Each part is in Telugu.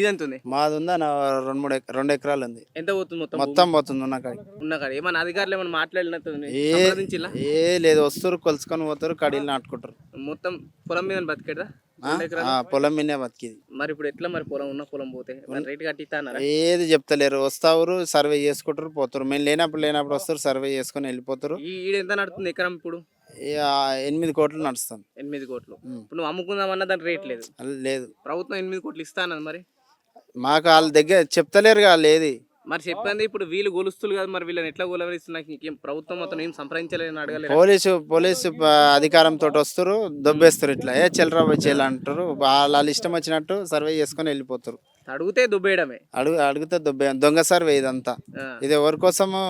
మీదెంత ఉంది? మాది ఉందా నా 2 ఎకరాలు ఉంది. ఎంత పోతుంది మొత్తం మొత్తం పోతుంది ఉన్న కాడికి. ఉన్న కాడ ఏమన్నా అధికారులు ఏమన్నా మాట్లాడినట్టు ఏ సంప్రదించిల్లా? ఏ లేదు, వస్తారు కొలుసుకొని పోతారు, కడీలు నాటుకుంటారు. మొత్తం పొలం మీద బతికేదా? పొలం మీనే బతికిది. మరి ఇప్పుడు ఎట్లా మరి పొలం ఉన్న పొలం పోతే రేటు కట్టిస్తా అన్నారా? ఏది చెప్తలేరు, వస్తారు సర్వే చేసుకుంటారు పోతారు. మేము లేనప్పుడు వస్తారు సర్వే చేసుకొని వెళ్ళిపోతారు. ఈడ ఎంత నడుతుంది ఎకరం ఇప్పుడు? 8 కోట్లు నడుస్తుంది. 8 కోట్లు. ఇప్పుడు నువ్వు అమ్ముకుందామన్నా దాని రేట్ లేదు. లేదు, ప్రభుత్వం 8 కోట్లు ఇస్తా అన్నది. మరి మాకు వాళ్ళ దగ్గర చెప్తలేరుగా. లేదు మరి చెప్పింది ఇప్పుడు వీళ్ళు గొలుస్తులు కదా, మరి వీళ్ళని ఎట్లా గొలవరిస్తున్నా? ఇంకేం ప్రభుత్వం మొత్తం ఏం సంప్రదించలేని అడగలేదు. పోలీసు అధికారంతో వస్తారు, దొబ్బేస్తారు. ఇట్లా చెల్లరా చేయాలి అంటారు. వాళ్ళ ఇష్టం వచ్చినట్టు సర్వే చేసుకొని వెళ్ళిపోతారు. అడిగితే దుబ్బేయడమే. అడిగితే దొంగ సర్వే ఇదంతా. ఇది ఎవరి కోసము?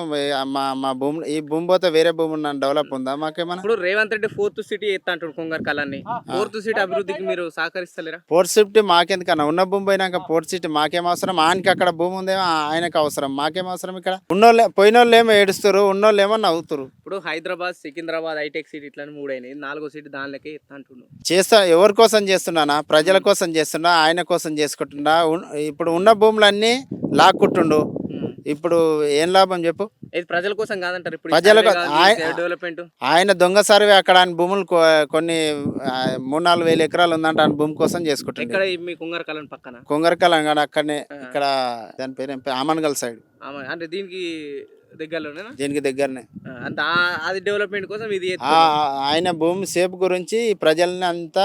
మా భూమి, ఈ భూమి పోతే వేరే భూమి డెవలప్ ఉందా మాకేమన్నా? ఇప్పుడు రేవంత్ రెడ్డి 4th సిటీ ఎత్తా అంటాడు కొంగర్ కళాన్ని. 4th సిటీ అభివృద్ధికి మీరు సహకరిస్తలేరా? 4th city మాకెందుకన్నా? ఉన్న భూమి పోయినాక 4th సిటీ మాకేం అవసరం? ఆయనకి అక్కడ భూమి ఉందేమో, ఆయనకు అవసరం, మాకేం అవసరం? ఇక్కడ పోయినోళ్ళు ఏమో ఏడుస్తారు, ఉన్నోళ్ళు ఏమో నవ్వుతారు. ఇప్పుడు హైదరాబాద్, సికింద్రాబాద్, హైటెక్ సిటీ ఇట్లా 3 అయినాయి. 4వ సిటీ దానిలోకే ఎత్తా అంటున్నాను. ఎవరి కోసం చేస్తున్నానా? ప్రజల కోసం చేస్తున్నా, ఆయన కోసం చేసుకుంటున్నా. ఇప్పుడు ఉన్న భూములన్నీ లాక్కుంటుండు. ఇప్పుడు ఏం లాభం చెప్పు? ప్రజల కోసం కాదంటారు. ఇప్పుడు ప్రజలకు డెవలప్మెంట్ ఆయన దొంగ సర్వే అక్కడ ఆయన భూములు కొన్ని 3-4 వేల ఎకరాలు ఉందంట, ఆయన భూమి కోసం చేసుకుంటాడు. ఇక్కడ మీ కొంగరకాలం పక్కన కొంగరకాలం అక్కడనే, ఇక్కడ దాని పేరు ఆమన్గల్ సైడ్. అంటే దీనికి దగ్గరలోనేనా? దీనికి దగ్గరనే. అంత అది డెవలప్మెంట్ కోసం ఇది ఆయన భూమి సేపు గురించి ప్రజల్ని అంతా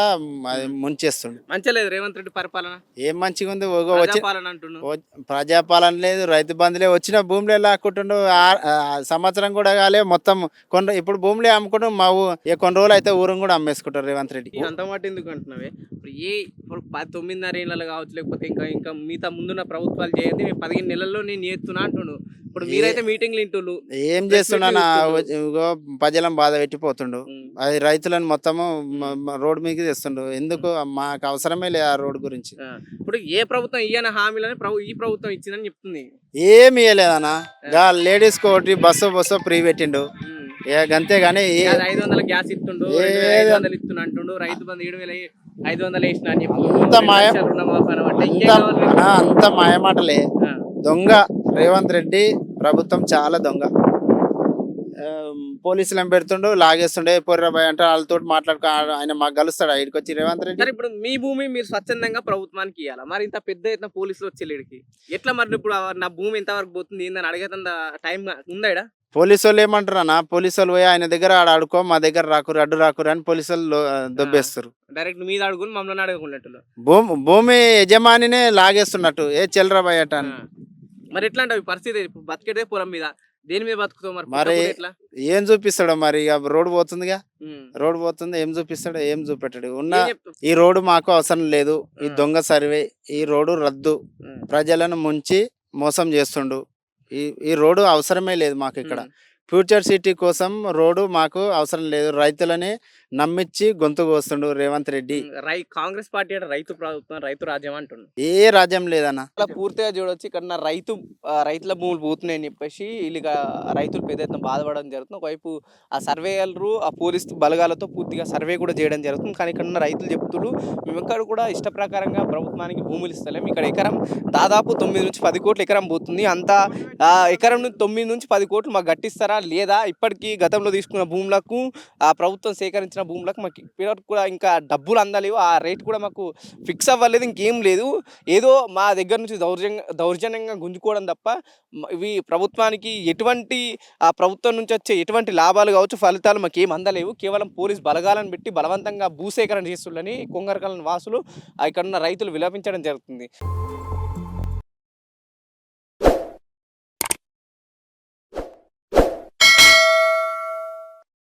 ముంచేస్తుండు. మంచిగా లేదు రేవంత్ రెడ్డి పరిపాలన. ఏం మంచిగా ఉంది? ప్రజాపాలన ప్రజాపాలన లేదు, రైతు బంధులే. వచ్చిన భూములే లాక్కుంటుండు. సంవత్సరం కూడా కాలే, మొత్తం ఇప్పుడు భూములే అమ్ముకుంటూ కొన్ని రోజులు అయితే ఊరు కూడా అమ్మేసుకుంటారు రేవంత్ రెడ్డి. అంత మాట ఎందుకు అంటున్నావే? ఇప్పుడు 9.5 ఏళ్ళలో కావచ్చు, లేకపోతే ఇంకా మిగతా ముందున్న ప్రభుత్వాలు చేయండి, 15 నెలల్లో నేను చేస్తున్నా అంటుండు. ఇప్పుడు మీరైతే మీటింగ్లు ఇంటుళ్ళు ఏం చేస్తున్నా? ప్రజలను బాధ పెట్టిపోతుండు. అది రైతులను మొత్తము రోడ్డు మీదకి తెస్తుండు. ఎందుకు? మాకు అవసరమే లేదు ఆ రోడ్డు గురించి. ఇప్పుడు ఏ ప్రభుత్వం ఇయ్యన హామీలని ఈ ప్రభుత్వం ఇచ్చిందని చెప్తుంది. ఏమి ఇయ్యలేదన్నా. లేడీస్ కి ఒకటి బస్సు ఫ్రీ పెట్టిండు, అంతే గానీ 500 గ్యాస్ ఇస్తుండు, 500 ఇస్తున్నా అంటుండు. రైతు బంధు 7,500 వేసిన అని అంత మాయమాటలే. దొంగ రేవంత్ రెడ్డి ప్రభుత్వం చాలా దొంగ. పోలీసులను పెడుతుండు, లాగేస్తుండే, పొర్రబాయ్ అంటే వాళ్ళతో మాట్లాడుకో. ఆయన మాకు కలుస్తాడు ఇక్కడికి వచ్చి రేవంత్ రెడ్డి. ఇప్పుడు మీ భూమి మీరు స్వచ్ఛందంగా ప్రభుత్వానికి ఇవ్వాలి. మరి ఇంత పెద్ద ఎత్తున పోలీసులు వచ్చేలేడికి ఎట్లా? మరి ఇప్పుడు నా భూమి ఎంతవరకు పోతుంది ఏందని అడిగేంత టైం ఉందా? పోలీసు వాళ్ళు ఏమంటారు అన్న? పోలీసు వాళ్ళు పోయి ఆయన దగ్గర ఆడుకో, మా దగ్గర రాకురు, అడ్డు రాకురు అని పోలీసు వాళ్ళు దొబ్బేస్తారు. డైరెక్ట్ మీద అడుగుని మమ్మల్ని అడగకున్నట్టు భూమి యజమానినే లాగేస్తున్నట్టు. చెల్లరాబాయ్ అట. మరి ఎట్లా అంటే పరిస్థితి? బతికేదే పొలం మీద, దేని మీద బతుకుతావు? మరి ఏం చూపిస్తాడో? మరి ఇక రోడ్డు పోతుందిగా, రోడ్డు పోతుంది, ఏం చూపిస్తాడో? ఏం చూపెట్టాడు? ఈ రోడ్డు మాకు అవసరం లేదు, ఈ దొంగ సర్వే, ఈ రోడ్డు రద్దు, ప్రజలను ముంచి మోసం చేస్తుండు. ఈ రోడ్డు అవసరమే లేదు మాకు. ఇక్కడ ఫ్యూచర్ సిటీ కోసం రోడ్డు మాకు అవసరం లేదు. రైతులని నమ్మించి గొంతు కోస్తుండు రేవంత్ రెడ్డి. కాంగ్రెస్ పార్టీ అంటే రైతు ప్రభుత్వం, రైతు రాజ్యం అంటుండు. ఏ రాజ్యం లేదన్న. అలా పూర్తిగా చూడొచ్చు. ఇక్కడ రైతుల భూములు పోతున్నాయని చెప్పేసి వీళ్ళ రైతులు పెద్ద ఎత్తున బాధపడడం జరుగుతుంది. ఒకవైపు ఆ సర్వేయర్లు, ఆ పోలీస్ బలగాలతో పూర్తిగా సర్వే కూడా చేయడం జరుగుతుంది. కానీ ఇక్కడ ఉన్న రైతులు చెప్తున్నారు, మేము ఎక్కడ కూడా ఇష్ట ప్రకారంగా ప్రభుత్వానికి భూములు ఇస్తలేము. ఇక్కడ ఎకరం దాదాపు 9 నుంచి 10 కోట్లు ఎకరం పోతుంది. అంతా ఎకరం నుంచి 9 నుంచి 10 కోట్లు మాకు గట్టిస్తారా లేదా? ఇప్పటికీ గతంలో తీసుకున్న భూములకు, ఆ ప్రభుత్వం సేకరించిన భూములకు మాకు ఇప్పటివరకు కూడా ఇంకా డబ్బులు అందలేవు. ఆ రేట్ కూడా మాకు ఫిక్స్ అవ్వలేదు. ఇంకేం లేదు, ఏదో మా దగ్గర నుంచి దౌర్జన్యంగా గుంజుకోవడం తప్ప ఇవి ప్రభుత్వానికి ఎటువంటి, ఆ ప్రభుత్వం నుంచి వచ్చే ఎటువంటి లాభాలు కావచ్చు, ఫలితాలు మాకు ఏం అందలేవు. కేవలం పోలీస్ బలగాలను పెట్టి బలవంతంగా భూసేకరణ చేస్తుందని కొంగరకాలం వాసులు, ఇక్కడ ఉన్న రైతులు విలపించడం జరుగుతుంది.